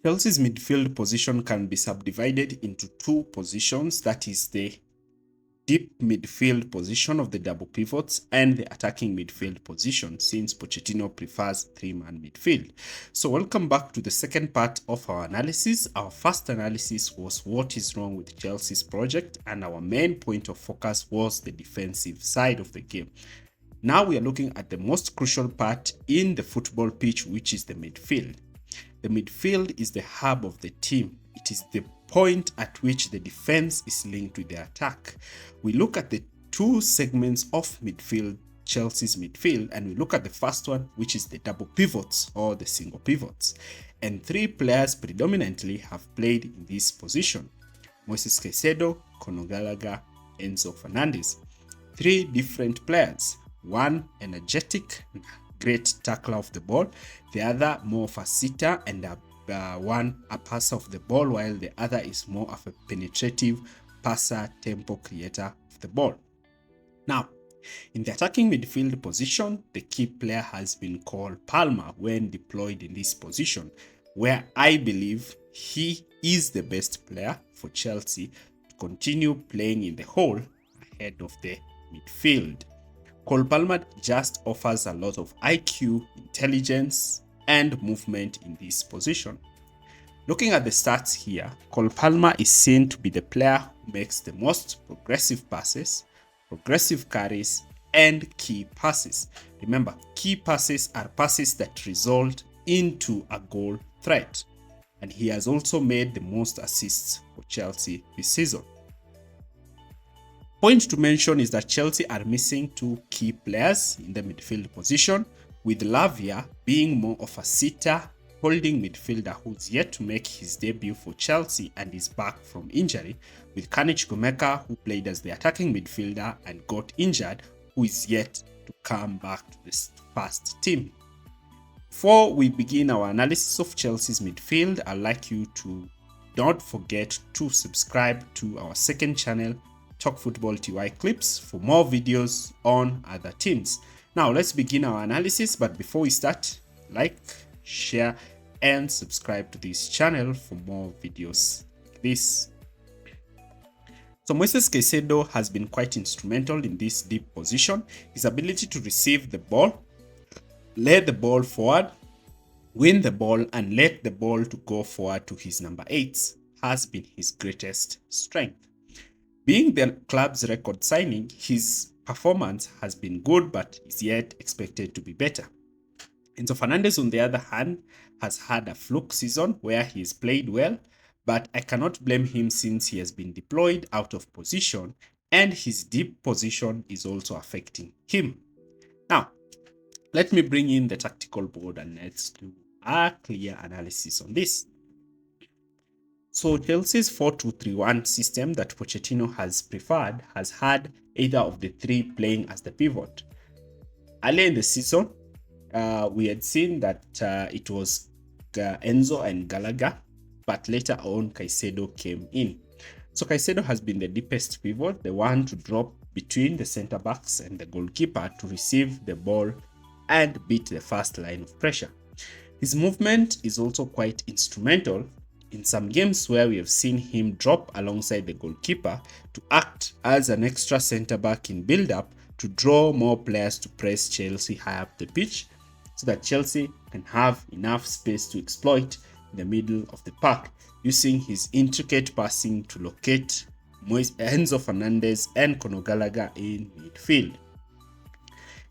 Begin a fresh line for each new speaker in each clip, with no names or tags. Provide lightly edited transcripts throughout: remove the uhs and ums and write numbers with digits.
Chelsea's midfield position can be subdivided into two positions, that is the deep midfield position of the double pivots and the attacking midfield position, since Pochettino prefers three-man midfield. So welcome back to the second part of our analysis. Our first analysis was what is wrong with Chelsea's project, and our main point of focus was the defensive side of the game. Now we are looking at the most crucial part in the football pitch, which is the midfield. The midfield is the hub of the team. It is the point at which the defense is linked with the attack. We look at the two segments of midfield, Chelsea's midfield, and we look at the first one, which is the double pivots or the single pivots. And three players predominantly have played in this position: Moises Caicedo, Gallagher, Enzo Fernandez. Three different players, one energetic, great tackler of the ball, the other more of a sitter and one a passer of the ball, while the other is more of a penetrative passer, tempo creator of the ball. Now, in the attacking midfield position, the key player has been called Palmer when deployed in this position, where I believe he is the best player for Chelsea to continue playing in the hole ahead of the midfield. Cole Palmer just offers a lot of IQ, intelligence, and movement in this position. Looking at the stats here, Cole Palmer is seen to be the player who makes the most progressive passes, progressive carries, and key passes. Remember, key passes are passes that result into a goal threat, and he has also made the most assists for Chelsea this season. Point to mention is that Chelsea are missing two key players in the midfield position, with Lavia being more of a sitter, holding midfielder who's yet to make his debut for Chelsea and is back from injury, with Kanich Gomeka, who played as the attacking midfielder and got injured, who is yet to come back to the first team. Before we begin our analysis of Chelsea's midfield, I'd like you to not forget to subscribe to our second channel, Talk Football TY Clips, for more videos on other teams. Now let's begin our analysis, but before we start, like, share, and subscribe to this channel for more videos like this. So Moises Caicedo has been quite instrumental in this deep position. His ability to receive the ball, lay the ball forward, win the ball, and let the ball to go forward to his number 8 has been his greatest strength. Being the club's record signing, his performance has been good but is yet expected to be better. Enzo Fernandez, on the other hand, has had a fluke season where he has played well, but I cannot blame him since he has been deployed out of position and his deep position is also affecting him. Now, let me bring in the tactical board and let's do a clear analysis on this. So Chelsea's 4-2-3-1 system that Pochettino has preferred has had either of the three playing as the pivot. Earlier in the season, we had seen that it was Enzo and Gallagher, but later on Caicedo came in. So Caicedo has been the deepest pivot, the one to drop between the centre backs and the goalkeeper to receive the ball and beat the first line of pressure. His movement is also quite instrumental in some games where we have seen him drop alongside the goalkeeper to act as an extra centre back in build-up to draw more players to press Chelsea high up the pitch so that Chelsea can have enough space to exploit in the middle of the park, using his intricate passing to locate Enzo Fernandez and Gallagher in midfield.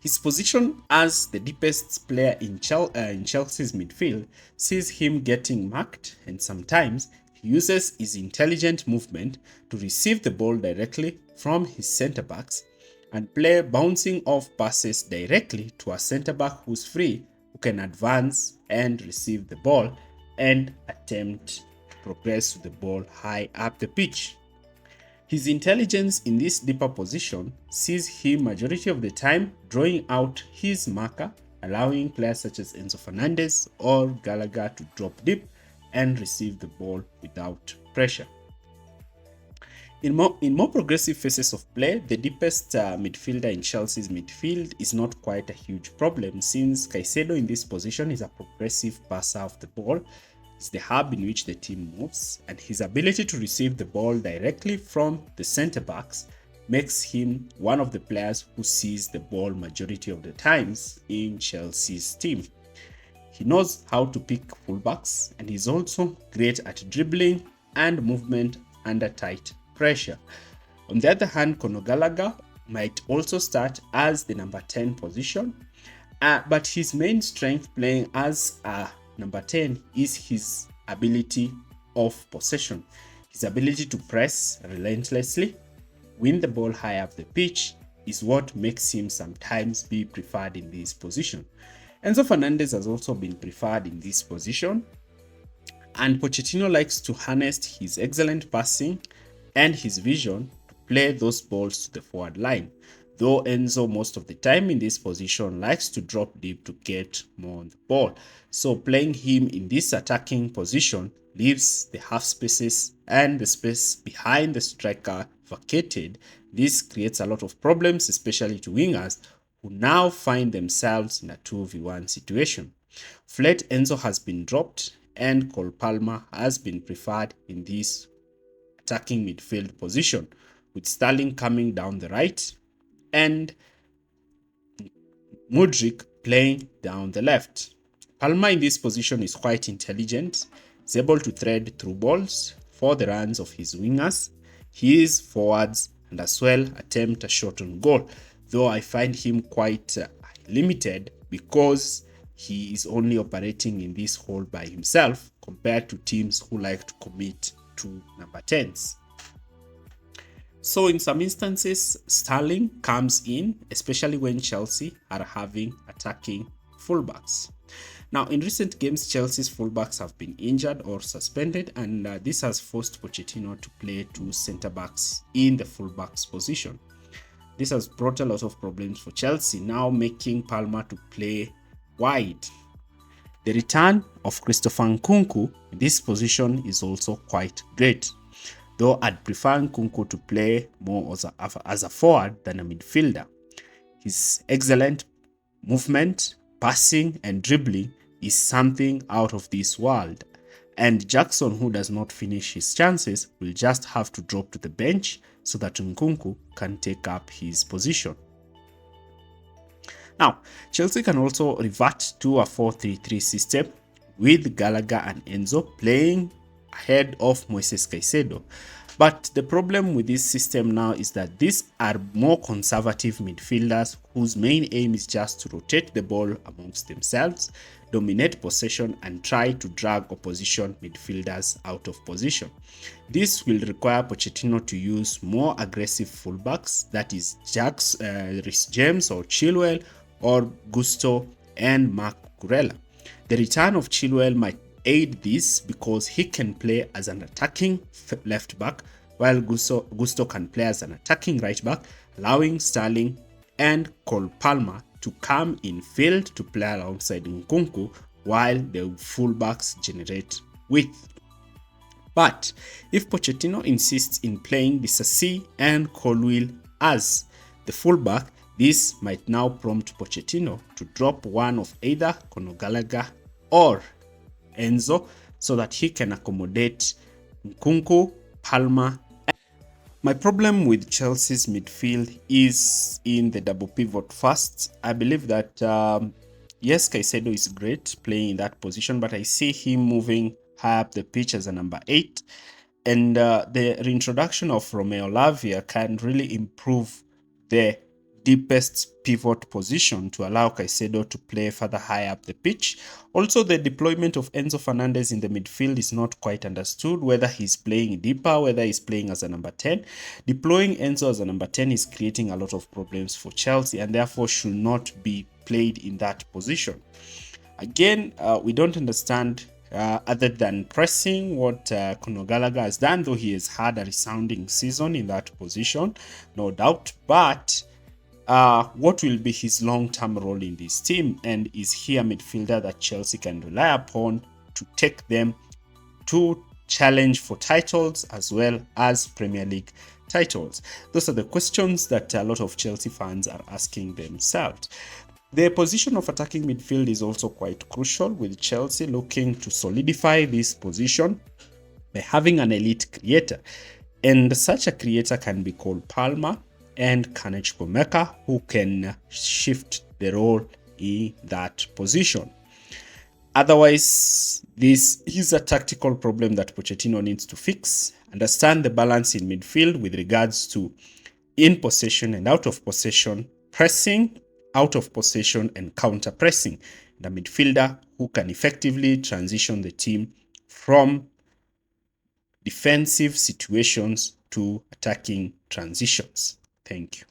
His position as the deepest player in Chelsea's midfield sees him getting marked, and sometimes he uses his intelligent movement to receive the ball directly from his centre-backs and play bouncing off passes directly to a centre-back who's free, who can advance and receive the ball and attempt to progress with the ball high up the pitch. His intelligence in this deeper position sees him majority of the time drawing out his marker, allowing players such as Enzo Fernandez or Gallagher to drop deep and receive the ball without pressure. In more progressive phases of play, the deepest midfielder in Chelsea's midfield is not quite a huge problem, since Caicedo in this position is a progressive passer of the ball. is the hub in which the team moves, and his ability to receive the ball directly from the centre backs makes him one of the players who sees the ball majority of the times in Chelsea's team. He knows how to pick fullbacks, and he's also great at dribbling and movement under tight pressure. On the other hand, Conor Gallagher might also start as the number 10 position, but his main strength playing as a number 10 is his ability of possession. His ability to press relentlessly, win the ball high up the pitch is what makes him sometimes be preferred in this position. Enzo Fernandez has also been preferred in this position, and Pochettino likes to harness his excellent passing and his vision to play those balls to the forward line, though Enzo most of the time in this position likes to drop deep to get more on the ball. So playing him in this attacking position leaves the half spaces and the space behind the striker vacated. This creates a lot of problems, especially to wingers who now find themselves in a 2v1 situation. Flat Enzo has been dropped and Cole Palmer has been preferred in this attacking midfield position, with Sterling coming down the right and Mudryk playing down the left. Palmer in this position is quite intelligent. He's able to thread through balls for the runs of his wingers. He is forwards and as well attempt a shot on goal, though I find him quite limited because he is only operating in this hole by himself compared to teams who like to commit to number 10s. So in some instances, Sterling comes in, especially when Chelsea are having attacking fullbacks. Now, in recent games, Chelsea's fullbacks have been injured or suspended, and this has forced Pochettino to play two centre-backs in the fullbacks position. This has brought a lot of problems for Chelsea, now making Palmer to play wide. The return of Christopher Nkunku in this position is also quite great, though I'd prefer Nkunku to play more as a forward than a midfielder. His excellent movement, passing and dribbling is something out of this world, and Jackson, who does not finish his chances, will just have to drop to the bench so that Nkunku can take up his position. Now, Chelsea can also revert to a 4-3-3 system with Gallagher and Enzo playing ahead of Moises Caicedo. But the problem with this system now is that these are more conservative midfielders whose main aim is just to rotate the ball amongst themselves, dominate possession, and try to drag opposition midfielders out of position. This will require Pochettino to use more aggressive fullbacks, that is Reece James or Chilwell or Gusto and Marc Cucurella. The return of Chilwell might aid this because he can play as an attacking left back, while Gusto can play as an attacking right back, allowing Sterling and Cole Palmer to come in field to play alongside Nkunku while the fullbacks generate width. But if Pochettino insists in playing Disasi and Colwill as the fullback, this might now prompt Pochettino to drop one of either Conor Gallagher or Enzo so that he can accommodate Nkunku, Palmer. My problem with Chelsea's midfield is in the double pivot first. I believe that yes, Caicedo is great playing in that position, but I see him moving high up the pitch as a number 8, and the reintroduction of Romeo Lavia can really improve the deepest pivot position to allow Caicedo to play further high up the pitch. Also, the deployment of Enzo Fernandez in the midfield is not quite understood, whether he's playing deeper, whether he's playing as a number 10. Deploying Enzo as a number 10 is creating a lot of problems for Chelsea and therefore should not be played in that position. Again, we don't understand other than pressing what Conor Gallagher has done, though he has had a resounding season in that position, no doubt, but what will be his long-term role in this team, and is he a midfielder that Chelsea can rely upon to take them to challenge for titles as well as Premier League titles? Those are the questions that a lot of Chelsea fans are asking themselves. The position of attacking midfield is also quite crucial, with Chelsea looking to solidify this position by having an elite creator. And such a creator can be called Palmer and Kanech Pomeka, who can shift the role in that position. Otherwise, this is a tactical problem that Pochettino needs to fix. Understand the balance in midfield with regards to in possession and out of possession, pressing, out of possession, and counter pressing. The midfielder who can effectively transition the team from defensive situations to attacking transitions. Thank you.